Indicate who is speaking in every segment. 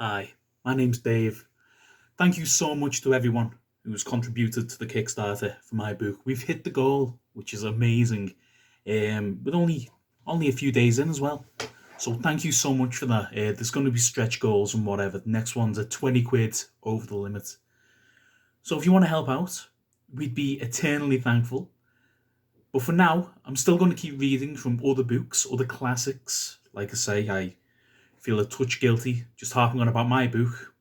Speaker 1: Hi, my name's Dave. Thank you so much to everyone who's contributed to the Kickstarter for my book. We've hit the goal, which is amazing, with only a few days in as well. So thank you so much for that. There's going to be stretch goals and whatever. The next one's at 20 quid over the limit. So if you want to help out, we'd be eternally thankful. But for now, I'm still going to keep reading from other books, other classics. Like I say, I feel a touch guilty just harping on about my book,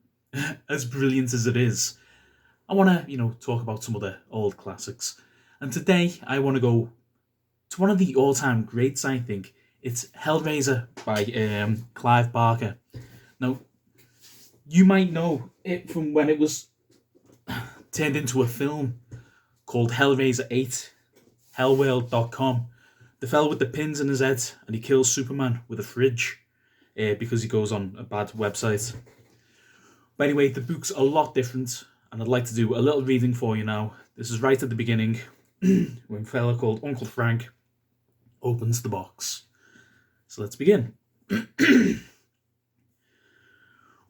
Speaker 1: as brilliant as it is. I want to, talk about some other old classics. And today I want to go to one of the all-time greats, I think. It's Hellraiser by Clive Barker. Now, you might know it from when it was turned into a film called Hellraiser 8, hellworld.com. The fella with the pins in his head and he kills Superman with a fridge because he goes on a bad website. But anyway, the book's a lot different, and I'd like to do a little reading for you now. This is right at the beginning, when a fella called Uncle Frank opens the box. So let's begin.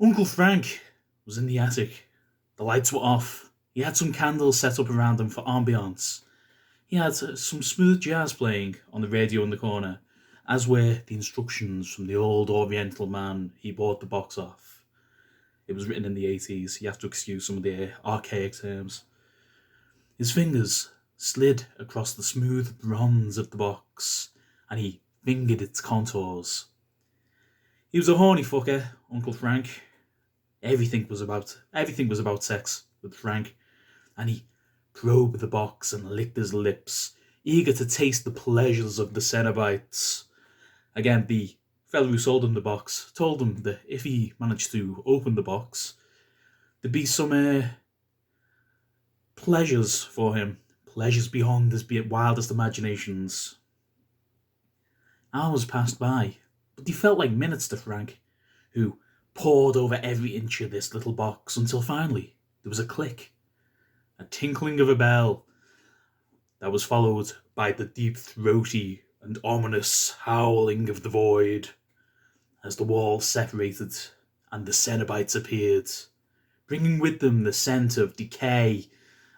Speaker 1: Uncle Frank was in the attic. The lights were off. He had some candles set up around him for ambiance. He had some smooth jazz playing on the radio in the corner, as were the instructions from the old Oriental man he bought the box off. It was written in the 80s. You have to excuse some of the archaic terms. His fingers slid across the smooth bronze of the box, and he fingered its contours. He was a horny fucker, Uncle Frank. Everything was about sex with Frank, and he probed the box and licked his lips, eager to taste the pleasures of the Cenobites. Again, the fellow who sold him the box told him that if he managed to open the box, there'd be some pleasures for him, pleasures beyond his wildest imaginations. Hours passed by, but they felt like minutes to Frank, who pored over every inch of this little box until finally there was a click, a tinkling of a bell that was followed by the deep throaty and ominous howling of the void as the walls separated and the Cenobites appeared, bringing with them the scent of decay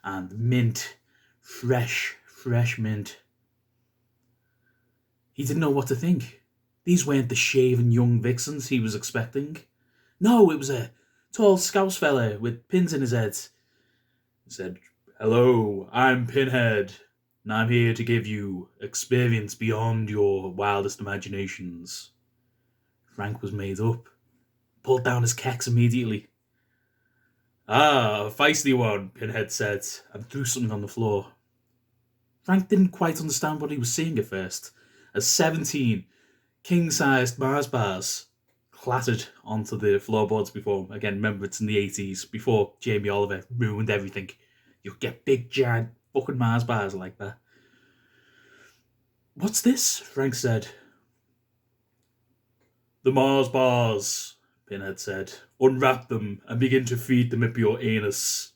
Speaker 1: and mint, fresh mint. He didn't know what to think. These weren't the shaven young vixens he was expecting. No, it was a tall scouse fella with pins in his head. He said, "Hello, I'm Pinhead, and I'm here to give you experience beyond your wildest imaginations." Frank was made up, pulled down his kecks immediately. "Ah, a feisty one," Pinhead said, and threw something on the floor. Frank didn't quite understand what he was seeing at first, as 17 king-sized Mars bars clattered onto the floorboards before him. Again, remember, it's in the 80s, before Jamie Oliver ruined everything. You get big, giant fucking Mars bars like that. "What's this?" Frank said. "The Mars bars," Pinhead said. "Unwrap them and begin to feed them up your anus."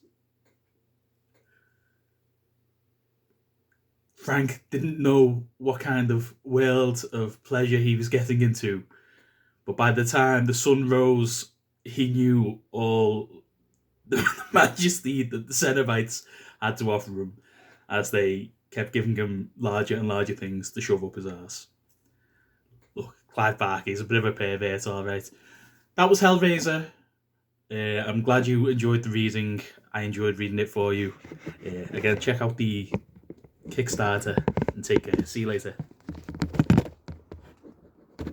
Speaker 1: Frank didn't know what kind of world of pleasure he was getting into, but by the time the sun rose, he knew all the majesty that the Cenobites had to offer him, as they kept giving him larger and larger things to shove up his arse. Look, Clive Barker is a bit of a pervert, alright. That was Hellraiser. I'm glad you enjoyed the reading. I enjoyed reading it for you. Again, check out the Kickstarter and take care. See you later.